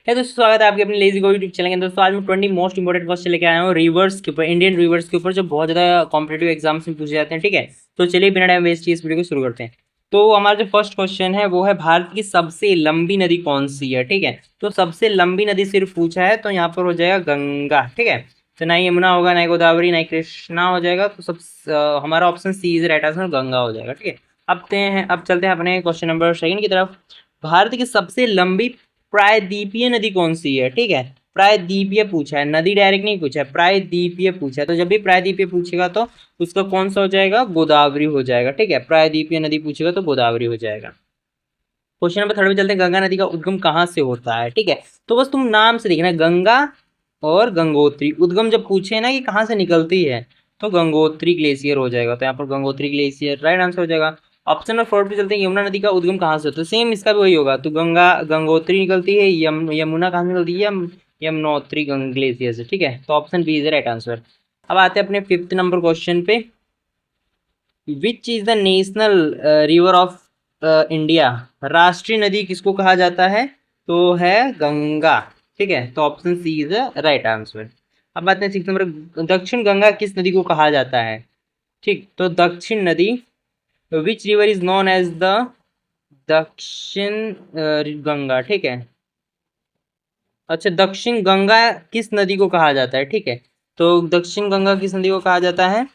है दोस्तों, स्वागत है आपके अपने लेजी गो यूट्यूब चैनल के। दोस्तों आज मैं 20 मोस्ट इंपोर्टेंट क्वेश्चन लेके आया हूँ रिवर्स के ऊपर, इंडियन रिवर्स के ऊपर, जो बहुत ज़्यादा कॉम्पिटेटिव एग्जाम्स में पूछे जाते हैं। ठीक है, तो चलिए बिना टाइम वेस्ट किए इस वीडियो को शुरू करते हैं। तो हमारा जो फर्स्ट क्वेश्चन है वो है भारत की सबसे लंबी नदी कौन सी है। ठीक है, तो सबसे लंबी नदी सिर्फ पूछा है तो यहाँ पर हो जाएगा गंगा। ठीक है, तो ना ही यमुना होगा, ना ही गोदावरी, ना ही कृष्णा हो जाएगा। तो हमारा option C is right answer, Ganga हो जाएगा। ठीक है, अब चलते हैं अपने क्वेश्चन नंबर सेकंड की तरफ। भारत की सबसे लंबी प्रायद्वीपीय नदी कौन सी है। ठीक है, प्रायद्वीपीय पूछा है, नदी डायरेक्ट नहीं पूछा है, प्रायद्वीपीय पूछा है। तो जब भी प्रायद्वीपीय पूछेगा तो उसका कौन सा हो जाएगा, गोदावरी हो जाएगा। ठीक है, प्रायद्वीपीय नदी पूछेगा तो गोदावरी हो जाएगा। क्वेश्चन नंबर थर्ड में चलते हैं, गंगा नदी का उद्गम कहाँ से होता है। ठीक है, तो बस तुम नाम से देखना, गंगा और गंगोत्री। उद्गम जब पूछे ना कि कहाँ से निकलती है तो गंगोत्री ग्लेशियर हो जाएगा। तो यहाँ पर गंगोत्री ग्लेशियर राइट आंसर हो जाएगा। ऑप्शन नंबर फोर पे चलते हैं, यमुना नदी का उद्गम कहाँ से होता है। सेम इसका भी वही होगा, तो गंगोत्री निकलती है, यमुना कहाँ से निकलती है, यमुनोत्री ग्लेशियर से। ठीक है, तो option B is right answer. अब आते हैं अपने फिफ्थ नंबर क्वेश्चन पे। Which is the national river of India. राष्ट्रीय नदी किसको कहा जाता है, तो है गंगा। ठीक है, तो option C is right answer. अब बात है सिक्स नंबर, दक्षिण गंगा किस नदी को कहा जाता है। ठीक, तो दक्षिण नदी, which river is known as the Dakshin Ganga. ठीक है, अच्छा दक्षिण गंगा किस नदी को कहा जाता है। ठीक है, तो दक्षिण गंगा किस नदी को कहा जाता है,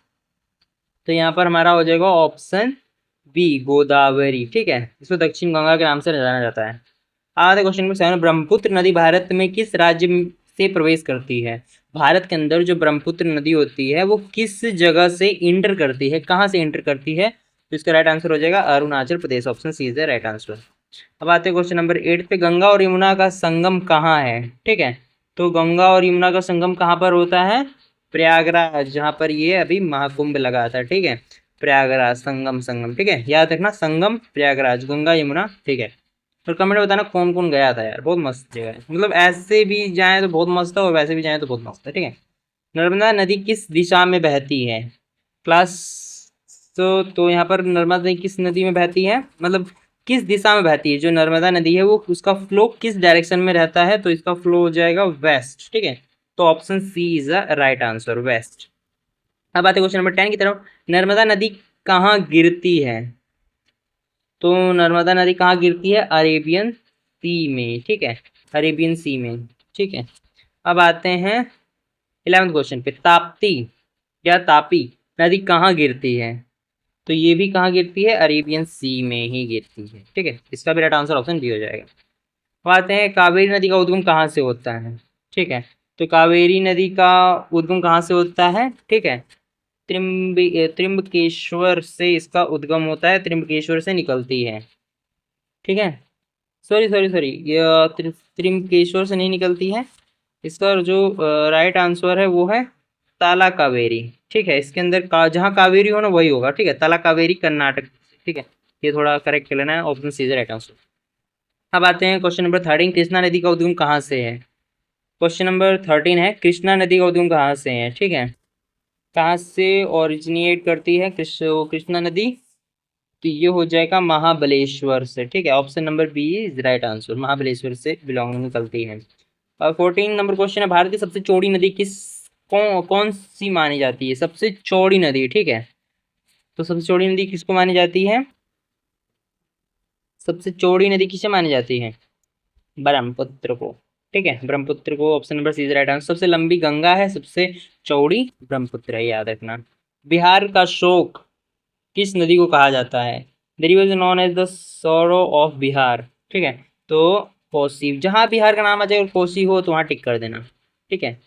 तो यहाँ पर हमारा हो जाएगा ऑप्शन बी, गोदावरी। ठीक है, इसको दक्षिण गंगा के नाम से जाना जाता है। आगे क्वेश्चन नंबर सेवन, ब्रह्मपुत्र नदी भारत में किस राज्य से प्रवेश करती है। भारत के अंदर जो ब्रह्मपुत्र नदी होती है वो किस जगह से इंटर करती है, कहाँ से इंटर करती है, तो इसका राइट आंसर हो जाएगा Arunachal Pradesh. Option C is the right answer. अब आते हैं क्वेश्चन नंबर एट पे, गंगा और यमुना का संगम कहाँ है। ठीक है, तो गंगा और यमुना का संगम कहाँ पर होता है, प्रयागराज, जहाँ पर ये अभी महाकुंभ लगा था। ठीक है, प्रयागराज संगम संगम। ठीक है, याद रखना, संगम प्रयागराज, गंगा यमुना। ठीक है, और कमेंट में बताना कौन कौन गया था यार, बहुत मस्त जगह है। मतलब ऐसे भी जाए तो बहुत मस्त है और वैसे भी जाए तो बहुत मस्त है। ठीक है, नर्मदा नदी किस दिशा में बहती है क्लास। तो यहाँ पर नर्मदा नदी किस नदी में बहती है, मतलब किस दिशा में बहती है। जो नर्मदा नदी है वो उसका फ्लो किस डायरेक्शन में रहता है, तो इसका फ्लो हो जाएगा वेस्ट। ठीक है, तो option C is the right answer, west. अब आते क्वेश्चन नंबर 10 की तरफ, नर्मदा नदी कहाँ गिरती है, तो नर्मदा नदी कहाँ गिरती है, अरेबियन सी में। ठीक है, अरेबियन सी में। ठीक है, अब आते हैं 11वें क्वेश्चन पे, ताप्ती या तापी नदी कहाँ गिरती है, तो ये भी कहाँ गिरती है, अरेबियन सी में ही गिरती है। ठीक है, इसका भी राइट आंसर ऑप्शन बी हो जाएगा। अब आते हैं, कावेरी नदी का उद्गम कहाँ से होता है। ठीक है, तो कावेरी नदी का उद्गम कहाँ से होता है, ठीक है, त्रिम्बकेश्वर से इसका उद्गम होता है, त्रिम्बकेश्वर से निकलती है। ठीक है, सॉरी सॉरी सॉरी, ये त्रिम्बकेश्वर से नहीं निकलती है। इसका जो राइट आंसर है वो है ताला कावेरी। ठीक है, इसके अंदर जहाँ कावेरी हो ना वही होगा। ठीक है, ताला कावेरी कर्नाटक। ठीक है, ये थोड़ा करेक्ट कर लेना है, option C is right answer. अब आते हैं क्वेश्चन नंबर 13, कृष्णा नदी का उद्गम कहाँ से है। क्वेश्चन नंबर 13 है, कृष्णा नदी का उद्गम कहाँ से है। ठीक है, कहाँ से ओरिजिनेट करती है कृष्णा नदी, तो ये हो जाएगा महाबलेश्वर से। ठीक है, option number B is right answer, Mahabaleshwar से बिलोंग निकलती है। और 14 नंबर क्वेश्चन है, भारत की सबसे चौड़ी नदी कौन सी मानी जाती है, सबसे चौड़ी नदी। ठीक है, तो सबसे चौड़ी नदी किसको मानी जाती है, सबसे चौड़ी नदी किसे मानी जाती है, ब्रह्मपुत्र को। ठीक है, ब्रह्मपुत्र को, option number C is right answer. सबसे लंबी गंगा है, सबसे चौड़ी ब्रह्मपुत्र है, याद रखना। बिहार का शोक किस नदी को कहा जाता है, the river is known as the sorrow of Bihar. ठीक है, तो कोसी, जहाँ बिहार का नाम आ जाए और कोसी हो तो वहाँ टिक कर देना। ठीक है,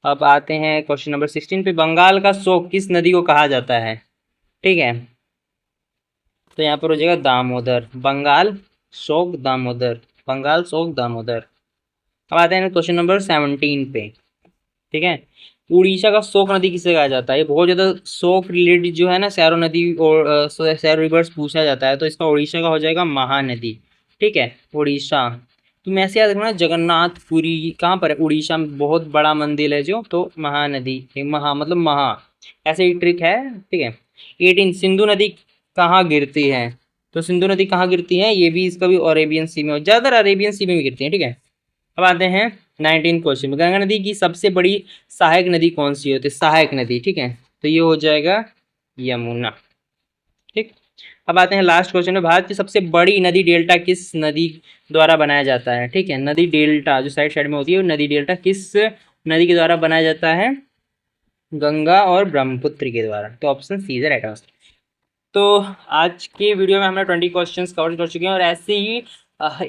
अब आते हैं क्वेश्चन नंबर 16 पे, बंगाल का शोक किस नदी को कहा जाता है। ठीक है, तो यहाँ पर हो जाएगा दामोदर, बंगाल शोक दामोदर, बंगाल शोक दामोदर। अब आते हैं क्वेश्चन नंबर 17 पे। ठीक है, उड़ीसा का शोक नदी किसे कहा जाता है, ये बहुत ज़्यादा शोक रिलेटेड जो है ना, सैरो नदी और सैरो रिवर्स पूछा जाता है, तो इसका उड़ीसा का हो जाएगा महानदी। ठीक है, उड़ीसा, तुम ऐसे याद रखना, जगन्नाथपुरी कहाँ पर है, उड़ीसा में बहुत बड़ा मंदिर है जो, तो महानदी, महा मतलब महा, ऐसे ही ट्रिक है। ठीक है, 18, सिंधु नदी कहाँ गिरती है, तो सिंधु नदी कहाँ गिरती है, ये भी इसका भी अरेबियन सी में, ज़्यादातर अरेबियन सी में भी गिरती है। ठीक है, अब आते हैं 19 क्वेश्चन। गंगा नदी की सबसे बड़ी सहायक नदी कौन सी होती है? सहायक नदी, ठीक है, तो ये हो जाएगा यमुना। ठीक, अब आते हैं लास्ट क्वेश्चन में, भारत की सबसे बड़ी नदी डेल्टा किस नदी द्वारा बनाया जाता है? ठीक है, नदी डेल्टा जो साइड साइड में होती है वो नदी डेल्टा किस नदी के द्वारा बनाया जाता है? गंगा और ब्रह्मपुत्र के द्वारा। तो option C is right answer. तो आज के वीडियो में हमने 20 क्वेश्चंस कवर कर चुके हैं, और ऐसे ही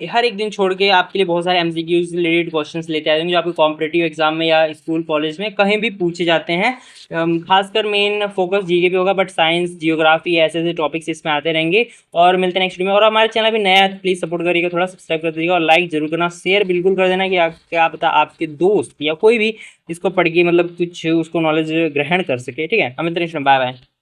हर एक दिन छोड़ के आपके लिए बहुत सारे एमसीक्यूज रिलेटेड क्वेश्चंस लेते आते हैं जो आपके कॉम्पिटिटिव एग्जाम में या स्कूल कॉलेज में कहीं भी पूछे जाते हैं। खासकर मेन फोकस जीके पे होगा, बट साइंस, जियोग्राफी, ऐसे ऐसे टॉपिक्स इसमें आते रहेंगे। और मिलते हैं नेक्स्ट वीडियो में। और हमारे चैनल भी नया है, प्लीज़ सपोर्ट करिएगा, थोड़ा सब्सक्राइब कर दीजिएगा और लाइक जरूर करना, शेयर बिल्कुल कर देना कि क्या पता आपके दोस्त या कोई भी इसको पढ़ के मतलब कुछ उसको नॉलेज ग्रहण कर सके। ठीक है, हम मिलते हैं नेक्स्ट में, बाय बाय।